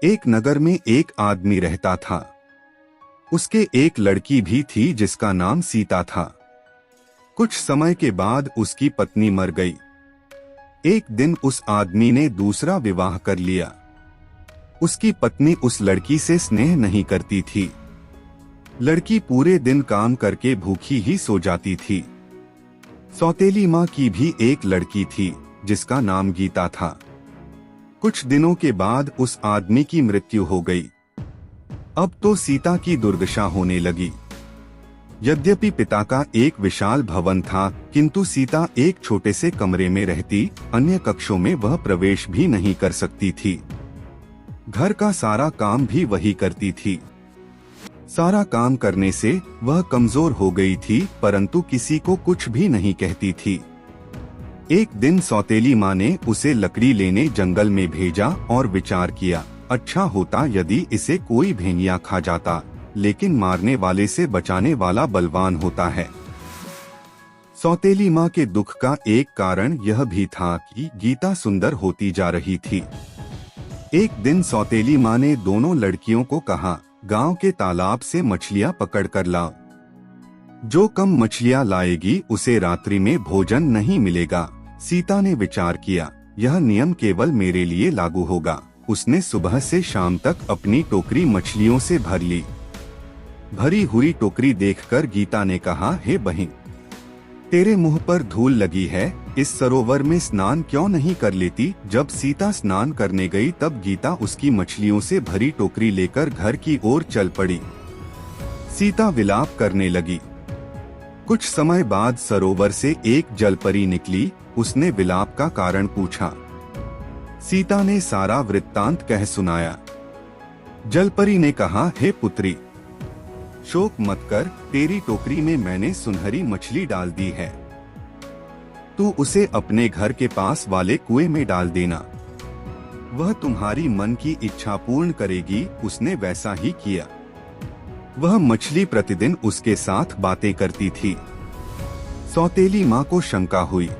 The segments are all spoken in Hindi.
एक नगर में एक आदमी रहता था। उसके एक लड़की भी थी जिसका नाम सीता था। कुछ समय के बाद उसकी पत्नी मर गई। एक दिन उस आदमी ने दूसरा विवाह कर लिया। उसकी पत्नी उस लड़की से स्नेह नहीं करती थी। लड़की पूरे दिन काम करके भूखी ही सो जाती थी। सौतेली माँ की भी एक लड़की थी जिसका नाम गीता था। कुछ दिनों के बाद उस आदमी की मृत्यु हो गई। अब तो सीता की दुर्दशा होने लगी। यद्यपि पिता का एक विशाल भवन था, किंतु सीता एक छोटे से कमरे में रहती, अन्य कक्षों में वह प्रवेश भी नहीं कर सकती थी। घर का सारा काम भी वही करती थी। सारा काम करने से वह कमजोर हो गई थी, परंतु किसी को कुछ भी नहीं कहती थी। एक दिन सौतेली माँ ने उसे लकड़ी लेने जंगल में भेजा और विचार किया, अच्छा होता यदि इसे कोई भेड़िया खा जाता, लेकिन मारने वाले से बचाने वाला बलवान होता है। सौतेली माँ के दुख का एक कारण यह भी था कि गीता सुंदर होती जा रही थी। एक दिन सौतेली माँ ने दोनों लड़कियों को कहा, गांव के तालाब से मछलियाँ पकड़ कर लाओ। जो कम मछलियाँ लाएगी उसे रात्रि में भोजन नहीं मिलेगा। सीता ने विचार किया, यह नियम केवल मेरे लिए लागू होगा। उसने सुबह से शाम तक अपनी टोकरी मछलियों से भर ली। भरी हुई टोकरी देखकर गीता ने कहा, हे बहन, तेरे मुंह पर धूल लगी है, इस सरोवर में स्नान क्यों नहीं कर लेती। जब सीता स्नान करने गई तब गीता उसकी मछलियों से भरी टोकरी लेकर घर की ओर चल पड़ी। सीता विलाप करने लगी। कुछ समय बाद सरोवर से एक जलपरी निकली। उसने विलाप का कारण पूछा। सीता ने सारा वृत्तांत कह सुनाया। जलपरी ने कहा, हे पुत्री, शोक मत कर, तेरी टोकरी में मैंने सुनहरी मछली डाल दी है। तू उसे अपने घर के पास वाले कुएं में डाल देना, वह तुम्हारी मन की इच्छा पूर्ण करेगी। उसने वैसा ही किया। वह मछली प्रतिदिन उसके साथ बातें करती थी। सौतेली माँ को शंका हुई।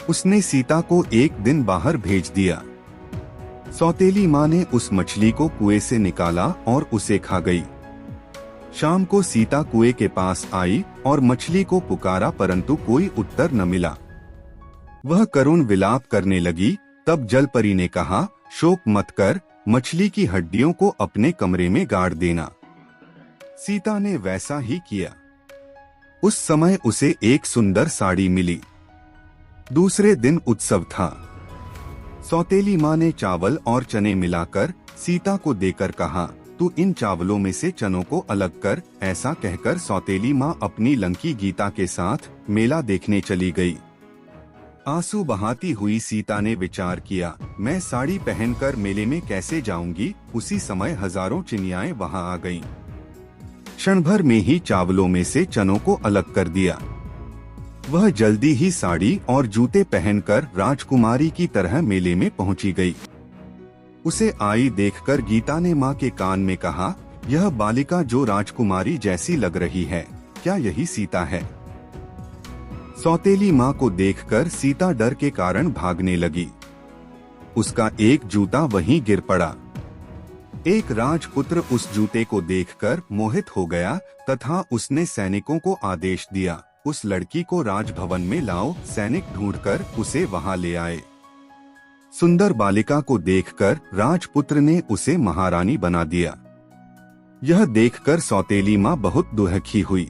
उसने सीता को एक दिन बाहर भेज दिया। सौतेली माँ ने उस मछली को कुएं से निकाला और उसे खा गई। शाम को सीता कुएं के पास आई और मछली को पुकारा, परंतु कोई उत्तर न मिला। वह करुण विलाप करने लगी। तब जलपरी ने कहा, शोक मत कर, मछली की हड्डियों को अपने कमरे में गाड़ देना। सीता ने वैसा ही किया। उस समय उसे एक सुंदर साड़ी मिली। दूसरे दिन उत्सव था। सौतेली माँ ने चावल और चने मिलाकर सीता को देकर कहा, तू इन चावलों में से चनों को अलग कर। ऐसा कहकर सौतेली माँ अपनी लंकी गीता के साथ मेला देखने चली गई। आंसू बहाती हुई सीता ने विचार किया, मैं साड़ी पहनकर मेले में कैसे जाऊंगी। उसी समय हजारों चिड़ियाएं वहां आ गईं। क्षण भर में ही चावलों में से चनों को अलग कर दिया। वह जल्दी ही साड़ी और जूते पहनकर राजकुमारी की तरह मेले में पहुंची गई। उसे आई देखकर गीता ने माँ के कान में कहा, यह बालिका जो राजकुमारी जैसी लग रही है, क्या यही सीता है। सौतेली माँ को देखकर सीता डर के कारण भागने लगी। उसका एक जूता वहीं गिर पड़ा। एक राजपुत्र उस जूते को देखकर मोहित हो गया तथा उसने सैनिकों को आदेश दिया, उस लड़की को राजभवन में लाओ। सैनिक ढूंढकर उसे वहां ले आए। सुंदर बालिका को देखकर राजपुत्र ने उसे महारानी बना दिया। यह देखकर सौतेली माँ बहुत दुखी हुई।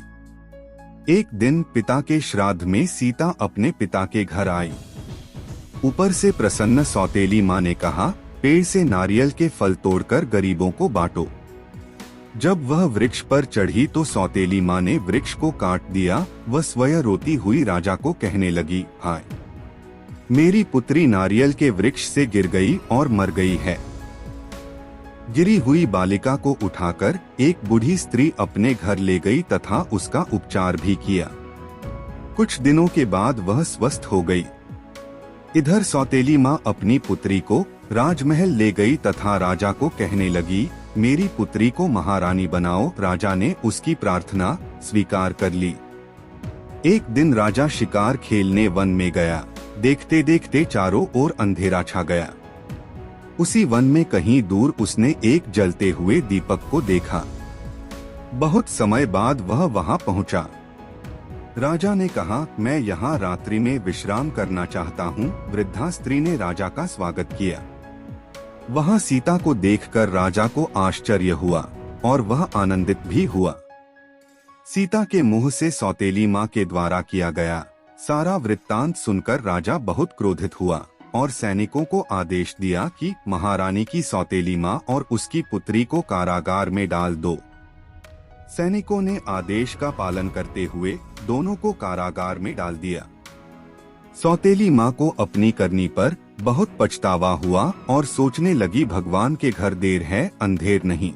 एक दिन पिता के श्राद्ध में सीता अपने पिता के घर आई। ऊपर से प्रसन्न सौतेली माँ ने कहा, पेड़ से नारियल के फल तोड़कर गरीबों को बांटो। जब वह वृक्ष पर चढ़ी तो सौतेली माँ ने वृक्ष को काट दिया। वह स्वयं रोती हुई राजा को कहने लगी, हाय, मेरी पुत्री नारियल के वृक्ष से गिर गई और मर गई है। गिरी हुई बालिका को उठाकर एक बूढ़ी स्त्री अपने घर ले गई तथा उसका उपचार भी किया। कुछ दिनों के बाद वह स्वस्थ हो गई। इधर सौतेली माँ अपनी पुत्री को राजमहल ले गई तथा राजा को कहने लगी, मेरी पुत्री को महारानी बनाओ। राजा ने उसकी प्रार्थना स्वीकार कर ली। एक दिन राजा शिकार खेलने वन में गया। देखते देखते चारों ओर अंधेरा छा गया। उसी वन में कहीं दूर उसने एक जलते हुए दीपक को देखा। बहुत समय बाद वह वहां पहुंचा। राजा ने कहा, मैं यहाँ रात्रि में विश्राम करना चाहता हूँ। वृद्धा स्त्री ने राजा का स्वागत किया। वहां सीता को देखकर राजा को आश्चर्य हुआ और वह आनंदित भी हुआ। सीता के मुंह से सौतेली माँ के द्वारा किया गया सारा वृत्तांत सुनकर राजा बहुत क्रोधित हुआ और सैनिकों को आदेश दिया कि महारानी की सौतेली माँ और उसकी पुत्री को कारागार में डाल दो। सैनिकों ने आदेश का पालन करते हुए दोनों को कारागार में डाल दिया। सौतेली माँ को अपनी करनी पर बहुत पछतावा हुआ और सोचने लगी, भगवान के घर देर है अंधेर नहीं।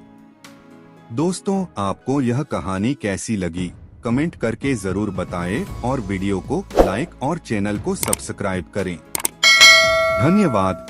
दोस्तों, आपको यह कहानी कैसी लगी कमेंट करके जरूर बताएं और वीडियो को लाइक और चैनल को सब्सक्राइब करें। धन्यवाद।